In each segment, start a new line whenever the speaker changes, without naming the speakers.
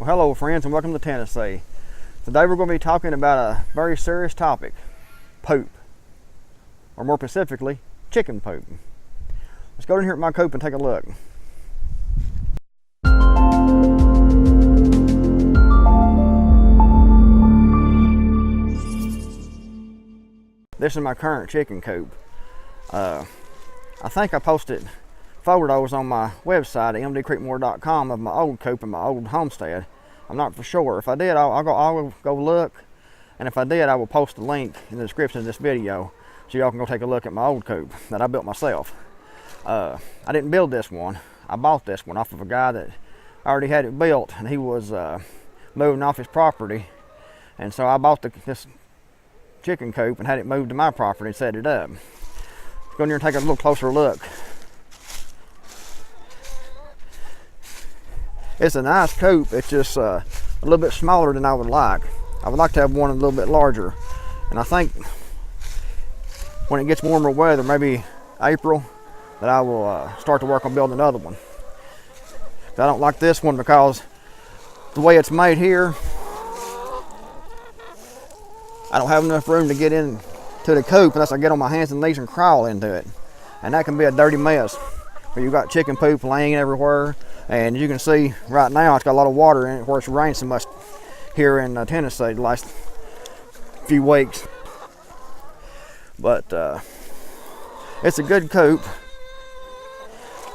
Well, hello friends and welcome to Tennessee. Today we're going to be talking about a very serious topic, poop. Or more specifically, chicken poop. Let's go in here at my coop and take a look. This is my current chicken coop. I think I posted photos on my website at mdcreekmore.com of my old coop and my old homestead. I'm not for sure. If I did, I'll go look, and if I did, I will post the link in the description of this video so y'all can go take a look at my old coop that I built myself. I didn't build this one. I bought this one off of a guy that already had it built, and he was moving off his property, and so I bought this chicken coop and had it moved to my property and set it up. Let's go in here and take a little closer look. It's a nice coop. It's just a little bit smaller than I would like. I would like to have one a little bit larger. And I think when it gets warmer weather, maybe April, that I will start to work on building another one. I don't like this one because the way it's made here, I don't have enough room to get into the coop unless I get on my hands and knees and crawl into it. And that can be a dirty mess where you've got chicken poop laying everywhere. And you can see right now it's got a lot of water in it where it's rained so much here in Tennessee the last few weeks. But it's a good coop.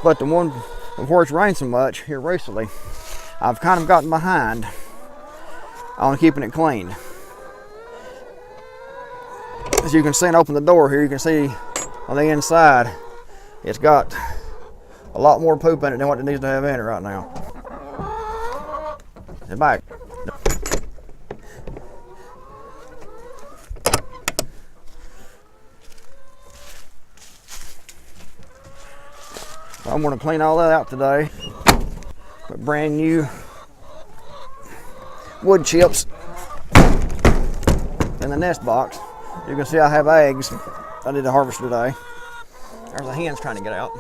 But the one where it's rained so much here recently, I've kind of gotten behind on keeping it clean. As you can see, and open the door here, you can see on the inside it's got a lot more poop in it than what it needs to have in it right now. It's back. So I'm going to clean all that out today. Put brand new wood chips in the nest box. You can see I have eggs I did to harvest today. There's a hen's trying to get out.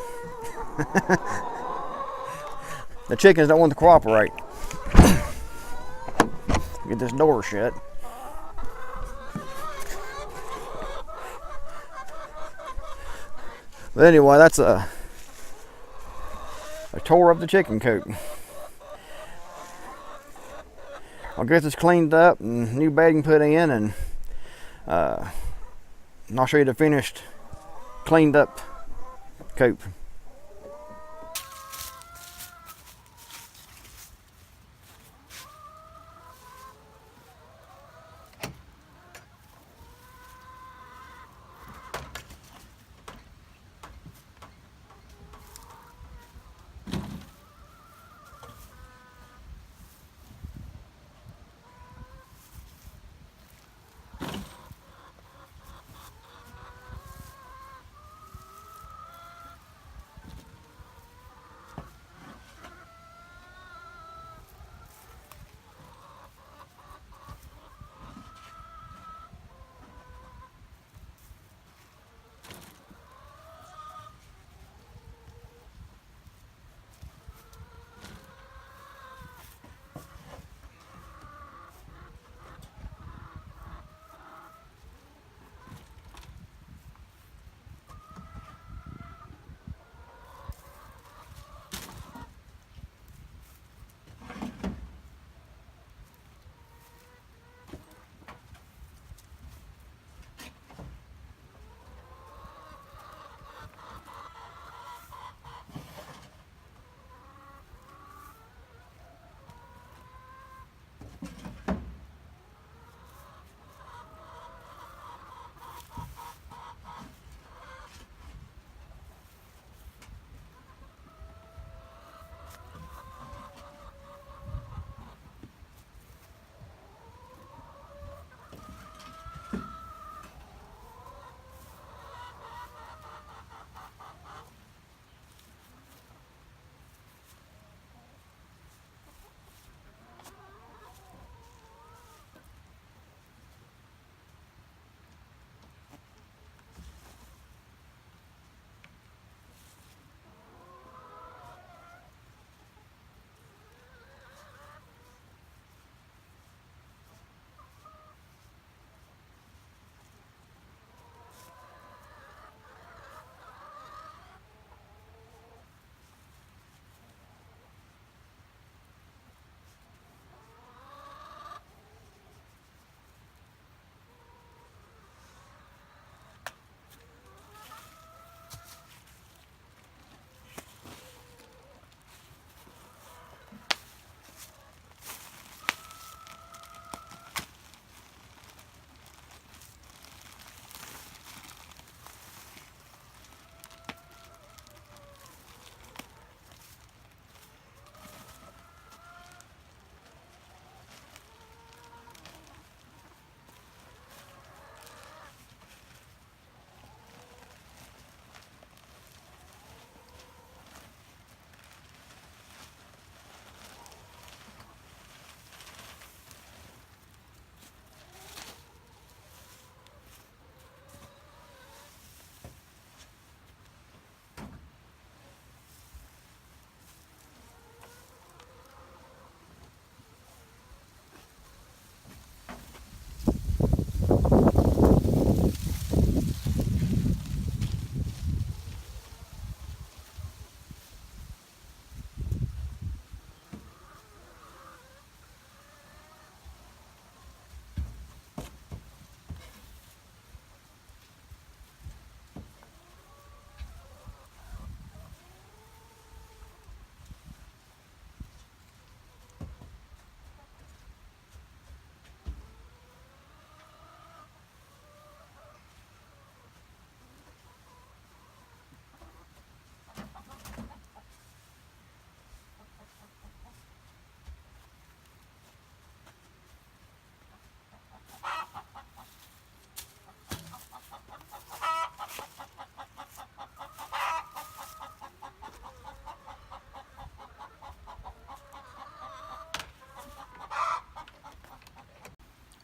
The chickens don't want to cooperate. Get this door shut. But anyway, that's a tour of the chicken coop. I'll get this cleaned up and new bedding put in, and I'll show you the finished, cleaned up coop.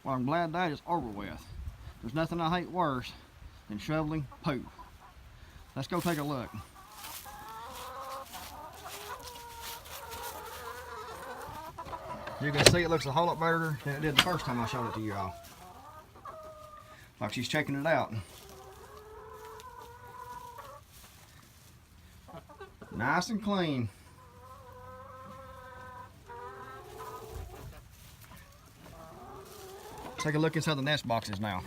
Well, I'm glad that is over with. There's nothing I hate worse than shoveling poop. Let's go take a look. You can see it looks a whole lot better than it did the first time I showed it to you all. Like she's checking it out. Nice and clean. Take a look inside the nest boxes now.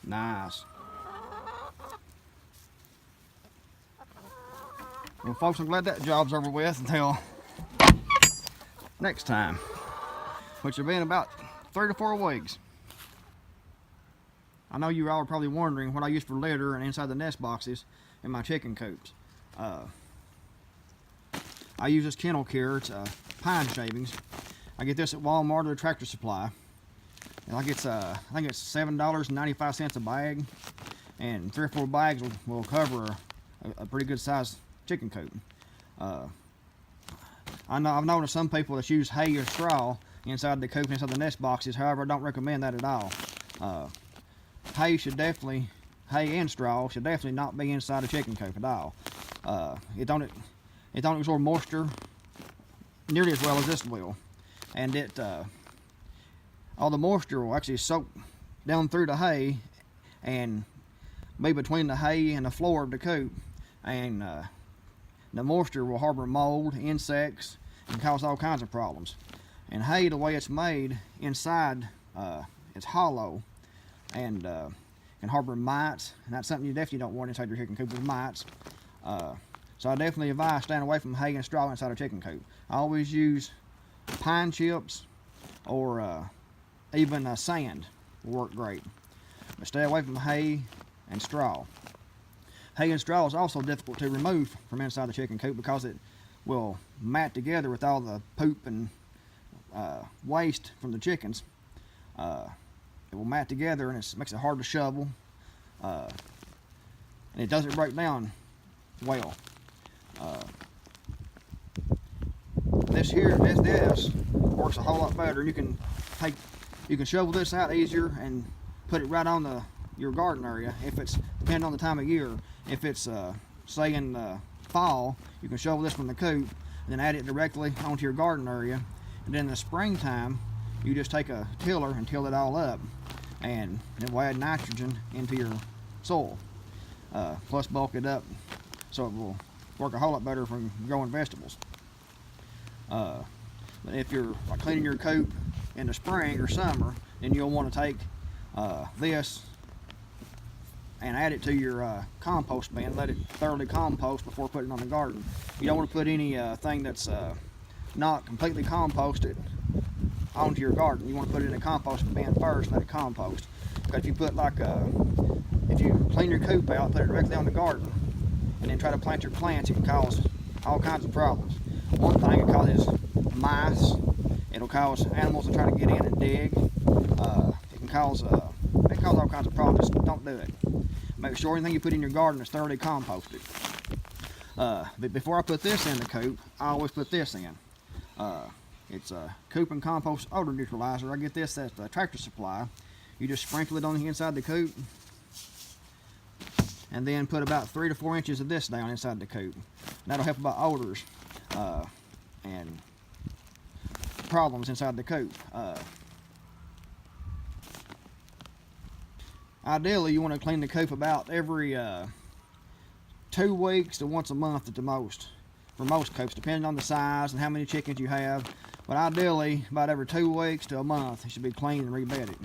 Nice. Well, folks, I'm glad that job's over with until next time, which will be in about 3 to 4 weeks. I know you all are probably wondering what I use for litter and inside the nest boxes in my chicken coops. I use this kennel care. It's pine shavings. I get this at Walmart or Tractor Supply. And I think it's $7.95 a bag, and 3 or 4 bags will cover a pretty good sized chicken coop. I've noticed some people that use hay or straw inside the coop, inside the nest boxes. However, I don't recommend that at all. Hay and straw should definitely not be inside a chicken coop at all. It don't absorb moisture nearly as well as this will, and all the moisture will actually soak down through the hay and be between the hay and the floor of the coop, and the moisture will harbor mold, insects, and cause all kinds of problems. And hay, the way it's made inside, it's hollow and can harbor mites, and that's something you definitely don't want inside your chicken coop, with mites. So I definitely advise staying away from hay and straw inside a chicken coop. I always use pine chips or even sand will work great. But stay away from hay and straw. Hay and straw is also difficult to remove from inside the chicken coop because it will mat together with all the poop and waste from the chickens. It will mat together, and it makes it hard to shovel, and it doesn't break down well. This works a whole lot better. You can shovel this out easier and put it right on your garden area. If it's, depending on the time of year, if it's say in fall, you can shovel this from the coop and then add it directly onto your garden area. And then in the springtime, you just take a tiller and till it all up, and then we'll add nitrogen into your soil, plus bulk it up so it will work a whole lot better for growing vegetables. But if you're like cleaning your coop in the spring or summer, then you'll want to take this and add it to your compost bin. Let it thoroughly compost before putting it on the garden. You don't want to put anything that's not completely composted onto your garden. You want to put it in a compost bin first and let it compost. Because if you put if you clean your coop out, put it directly on the garden, and then try to plant your plants, it can cause all kinds of problems. One thing, it causes mice. It'll cause animals to try to get in and dig. It can cause all kinds of problems. Just don't do it. Make sure anything you put in your garden is thoroughly composted. But before I put this in the coop, I always put this in. It's a coop and compost odor neutralizer. I get this at the Tractor Supply. You just sprinkle it on the inside of the coop, and then put about 3 to 4 inches of this down inside the coop. That'll help about odors and problems inside the coop. Ideally, you want to clean the coop about every 2 weeks to once a month at the most, for most coops, depending on the size and how many chickens you have. But ideally, about every 2 weeks to a month, it should be cleaned and rebedded.